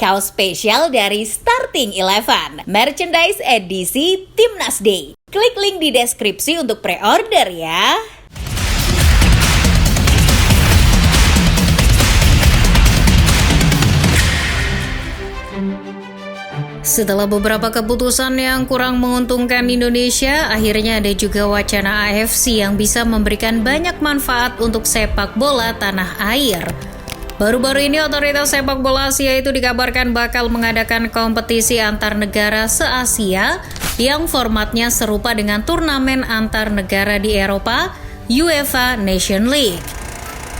kaos spesial dari Starting Eleven, merchandise edisi Timnas Day. Klik link di deskripsi untuk pre-order ya. Setelah beberapa keputusan yang kurang menguntungkan Indonesia, akhirnya ada juga wacana AFC yang bisa memberikan banyak manfaat untuk sepak bola tanah air. Baru-baru ini otoritas sepak bola Asia itu dikabarkan bakal mengadakan kompetisi antar negara se-Asia yang formatnya serupa dengan turnamen antar negara di Eropa, UEFA Nation League.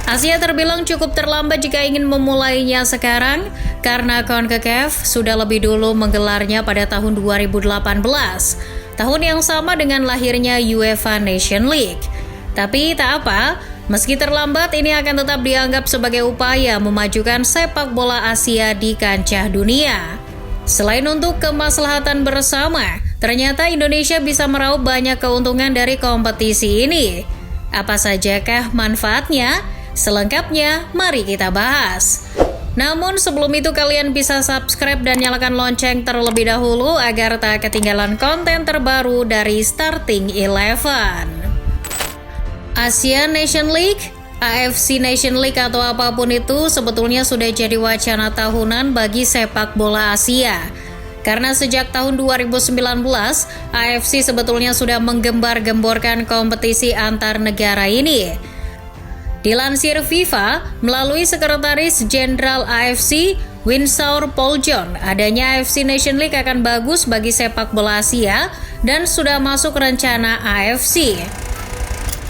Asia terbilang cukup terlambat jika ingin memulainya sekarang karena CONCACAF sudah lebih dulu menggelarnya pada tahun 2018, tahun yang sama dengan lahirnya UEFA Nation League. Tapi tak apa, meski terlambat ini akan tetap dianggap sebagai upaya memajukan sepak bola Asia di kancah dunia. Selain untuk kemaslahatan bersama, ternyata Indonesia bisa meraup banyak keuntungan dari kompetisi ini. Apa sajakah manfaatnya? Selengkapnya, mari kita bahas. Namun sebelum itu kalian bisa subscribe dan nyalakan lonceng terlebih dahulu agar tak ketinggalan konten terbaru dari Starting Eleven. Asia Nation League, AFC Nation League atau apapun itu sebetulnya sudah jadi wacana tahunan bagi sepak bola Asia. Karena sejak tahun 2019, AFC sebetulnya sudah menggembar-gemborkan kompetisi antar negara ini. Dilansir FIFA, melalui Sekretaris Jenderal AFC, Winsor Paul-John, adanya AFC Nation League akan bagus bagi sepak bola Asia dan sudah masuk rencana AFC.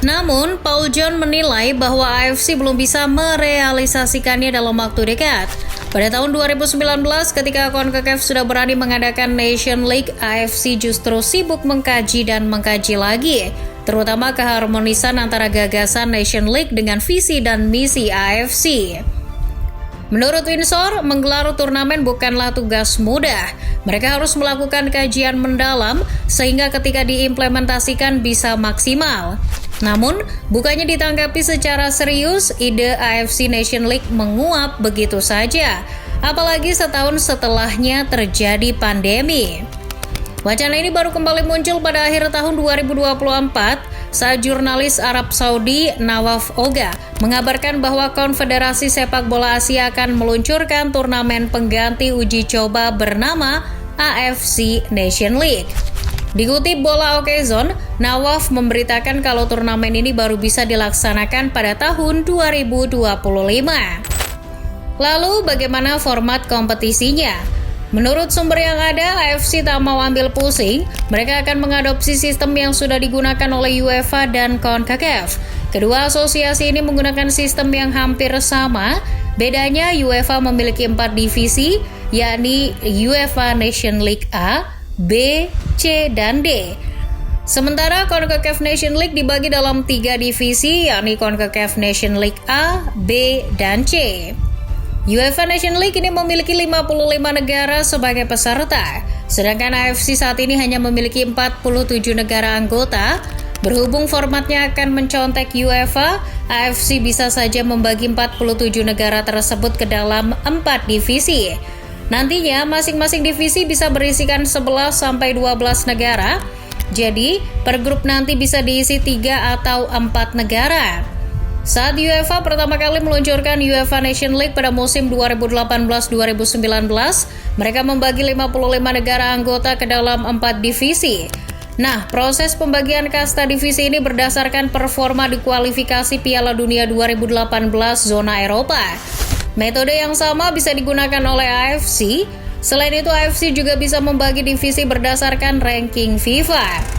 Namun, Paul-John menilai bahwa AFC belum bisa merealisasikannya dalam waktu dekat. Pada tahun 2019, ketika CONCACAF sudah berani mengadakan Nation League, AFC justru sibuk mengkaji dan mengkaji lagi, terutama keharmonisan antara gagasan Nation League dengan visi dan misi AFC. Menurut Winsor, menggelar turnamen bukanlah tugas mudah. Mereka harus melakukan kajian mendalam sehingga ketika diimplementasikan bisa maksimal. Namun, bukannya ditanggapi secara serius, ide AFC Nation League menguap begitu saja, apalagi setahun setelahnya terjadi pandemi. Wacana ini baru kembali muncul pada akhir tahun 2024 saat jurnalis Arab Saudi Nawaf Oga mengabarkan bahwa Konfederasi Sepak Bola Asia akan meluncurkan turnamen pengganti uji coba bernama AFC Nation League. Dikutip Bola Okezon, Nawaf memberitakan kalau turnamen ini baru bisa dilaksanakan pada tahun 2025. Lalu bagaimana format kompetisinya? Menurut sumber yang ada, AFC tak mau ambil pusing. Mereka akan mengadopsi sistem yang sudah digunakan oleh UEFA dan CONCACAF. Kedua asosiasi ini menggunakan sistem yang hampir sama. Bedanya UEFA memiliki 4 divisi, yakni UEFA Nation League A, B, C, dan D. Sementara CONCACAF Nation League dibagi dalam 3 divisi, yakni CONCACAF Nation League A, B, dan C. UEFA Nation League ini memiliki 55 negara sebagai peserta, sedangkan AFC saat ini hanya memiliki 47 negara anggota. Berhubung formatnya akan mencontek UEFA, AFC bisa saja membagi 47 negara tersebut ke dalam 4 divisi. Nantinya masing-masing divisi bisa berisikan 11-12 negara, jadi per grup nanti bisa diisi 3 atau 4 negara. Saat UEFA pertama kali meluncurkan UEFA Nation League pada musim 2018-2019, mereka membagi 55 negara anggota ke dalam 4 divisi. Nah, proses pembagian kasta divisi ini berdasarkan performa di kualifikasi Piala Dunia 2018 zona Eropa. Metode yang sama bisa digunakan oleh AFC. Selain itu, AFC juga bisa membagi divisi berdasarkan ranking FIFA.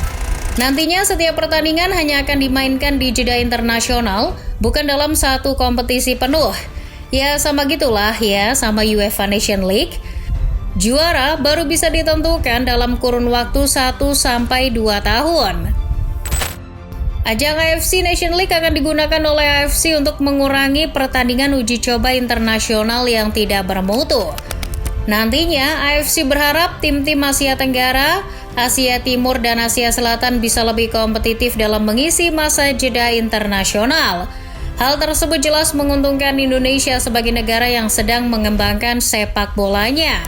Nantinya setiap pertandingan hanya akan dimainkan di jeda internasional, bukan dalam satu kompetisi penuh. Ya sama gitulah ya sama UEFA Nation League. Juara baru bisa ditentukan dalam kurun waktu 1-2 tahun. Ajang AFC Nation League akan digunakan oleh AFC untuk mengurangi pertandingan uji coba internasional yang tidak bermutu. Nantinya AFC berharap tim-tim Asia Tenggara, Asia Timur, dan Asia Selatan bisa lebih kompetitif dalam mengisi masa jeda internasional. Hal tersebut jelas menguntungkan Indonesia sebagai negara yang sedang mengembangkan sepak bolanya.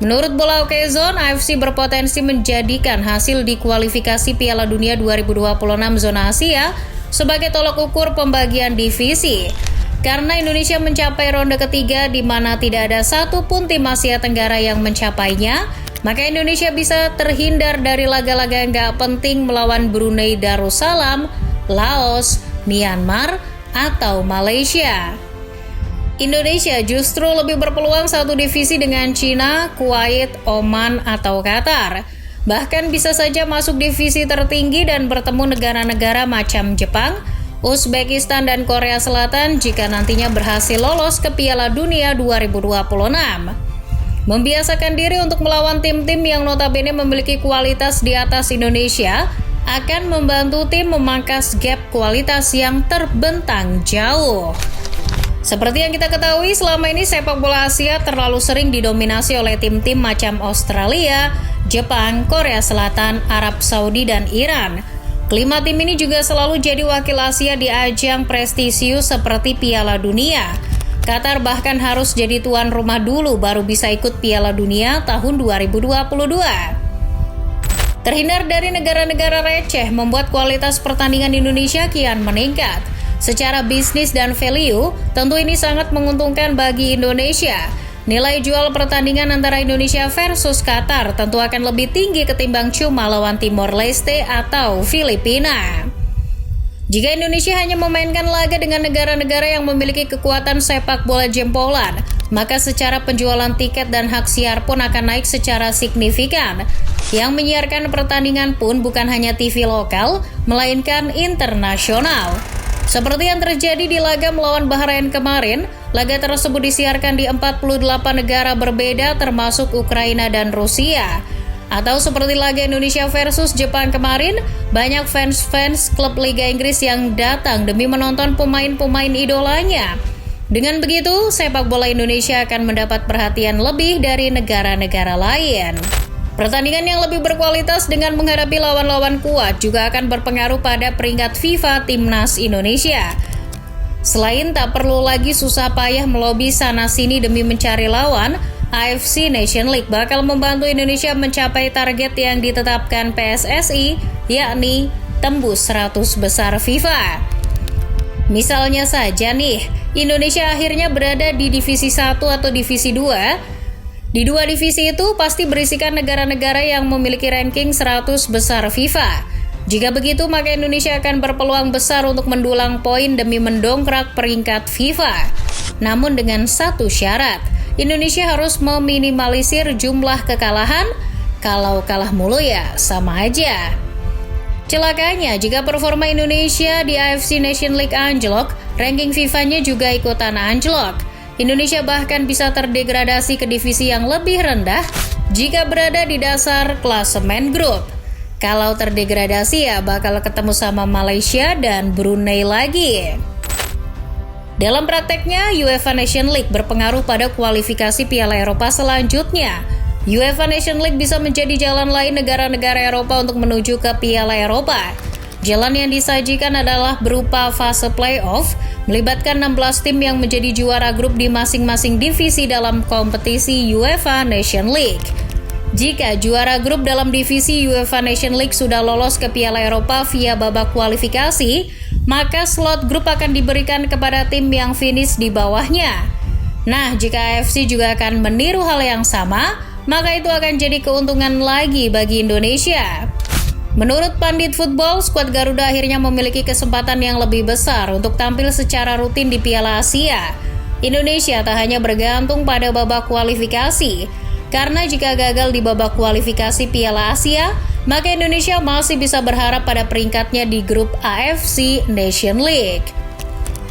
Menurut Bola Okezone, AFC berpotensi menjadikan hasil di kualifikasi Piala Dunia 2026 zona Asia sebagai tolak ukur pembagian divisi. Karena Indonesia mencapai ronde ketiga di mana tidak ada satupun tim Asia Tenggara yang mencapainya, maka Indonesia bisa terhindar dari laga-laga yang gak penting melawan Brunei Darussalam, Laos, Myanmar, atau Malaysia. Indonesia justru lebih berpeluang satu divisi dengan Cina, Kuwait, Oman, atau Qatar. Bahkan bisa saja masuk divisi tertinggi dan bertemu negara-negara macam Jepang, Uzbekistan, dan Korea Selatan jika nantinya berhasil lolos ke Piala Dunia 2026. Membiasakan diri untuk melawan tim-tim yang notabene memiliki kualitas di atas Indonesia akan membantu tim memangkas gap kualitas yang terbentang jauh. Seperti yang kita ketahui, selama ini sepak bola Asia terlalu sering didominasi oleh tim-tim macam Australia, Jepang, Korea Selatan, Arab Saudi, dan Iran. Kelima tim ini juga selalu jadi wakil Asia di ajang prestisius seperti Piala Dunia. Qatar bahkan harus jadi tuan rumah dulu baru bisa ikut Piala Dunia tahun 2022. Terhindar dari negara-negara receh membuat kualitas pertandingan Indonesia kian meningkat. Secara bisnis dan value, tentu ini sangat menguntungkan bagi Indonesia. Nilai jual pertandingan antara Indonesia versus Qatar tentu akan lebih tinggi ketimbang cuma lawan Timor Leste atau Filipina. Jika Indonesia hanya memainkan laga dengan negara-negara yang memiliki kekuatan sepak bola jempolan, maka secara penjualan tiket dan hak siar pun akan naik secara signifikan. Yang menyiarkan pertandingan pun bukan hanya TV lokal, melainkan internasional. Seperti yang terjadi di laga melawan Bahrain kemarin, laga tersebut disiarkan di 48 negara berbeda termasuk Ukraina dan Rusia. Atau seperti laga Indonesia versus Jepang kemarin, banyak fans klub Liga Inggris yang datang demi menonton pemain-pemain idolanya. Dengan begitu, sepak bola Indonesia akan mendapat perhatian lebih dari negara-negara lain. Pertandingan yang lebih berkualitas dengan menghadapi lawan-lawan kuat juga akan berpengaruh pada peringkat FIFA Timnas Indonesia. Selain tak perlu lagi susah payah melobi sana-sini demi mencari lawan, AFC Nation League bakal membantu Indonesia mencapai target yang ditetapkan PSSI, yakni tembus 100 besar FIFA. Misalnya saja nih, Indonesia akhirnya berada di divisi 1 atau divisi 2. Di dua divisi itu pasti berisikan negara-negara yang memiliki ranking 100 besar FIFA. Jika begitu, maka Indonesia akan berpeluang besar untuk mendulang poin demi mendongkrak peringkat FIFA. Namun dengan satu syarat, Indonesia harus meminimalisir jumlah kekalahan. Kalau kalah mulu ya sama aja. Celakanya, jika performa Indonesia di AFC Nation League anjlok, ranking FIFA-nya juga ikutan anjlok. Indonesia bahkan bisa terdegradasi ke divisi yang lebih rendah jika berada di dasar klasemen grup. Kalau terdegradasi ya bakal ketemu sama Malaysia dan Brunei lagi. Dalam prakteknya, UEFA Nation League berpengaruh pada kualifikasi Piala Eropa selanjutnya. UEFA Nation League bisa menjadi jalan lain negara-negara Eropa untuk menuju ke Piala Eropa. Jalan yang disajikan adalah berupa fase playoff, melibatkan 16 tim yang menjadi juara grup di masing-masing divisi dalam kompetisi UEFA Nation League. Jika juara grup dalam divisi UEFA Nation League sudah lolos ke Piala Eropa via babak kualifikasi, maka slot grup akan diberikan kepada tim yang finish di bawahnya. Nah, jika AFC juga akan meniru hal yang sama, maka itu akan jadi keuntungan lagi bagi Indonesia. Menurut pandit football, skuad Garuda akhirnya memiliki kesempatan yang lebih besar untuk tampil secara rutin di Piala Asia. Indonesia tak hanya bergantung pada babak kualifikasi, karena jika gagal di babak kualifikasi Piala Asia, maka Indonesia masih bisa berharap pada peringkatnya di grup AFC Nation League.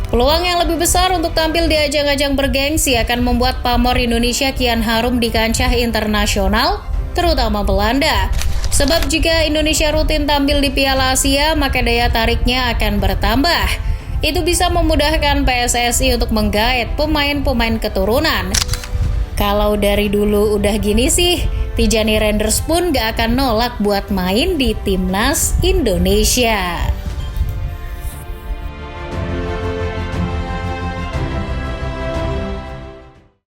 Peluang yang lebih besar untuk tampil di ajang-ajang bergengsi akan membuat pamor Indonesia kian harum di kancah internasional, terutama Belanda. Sebab jika Indonesia rutin tampil di Piala Asia, maka daya tariknya akan bertambah. Itu bisa memudahkan PSSI untuk menggait pemain-pemain keturunan. Kalau dari dulu udah gini sih, Tijani Renders pun gak akan nolak buat main di Timnas Indonesia.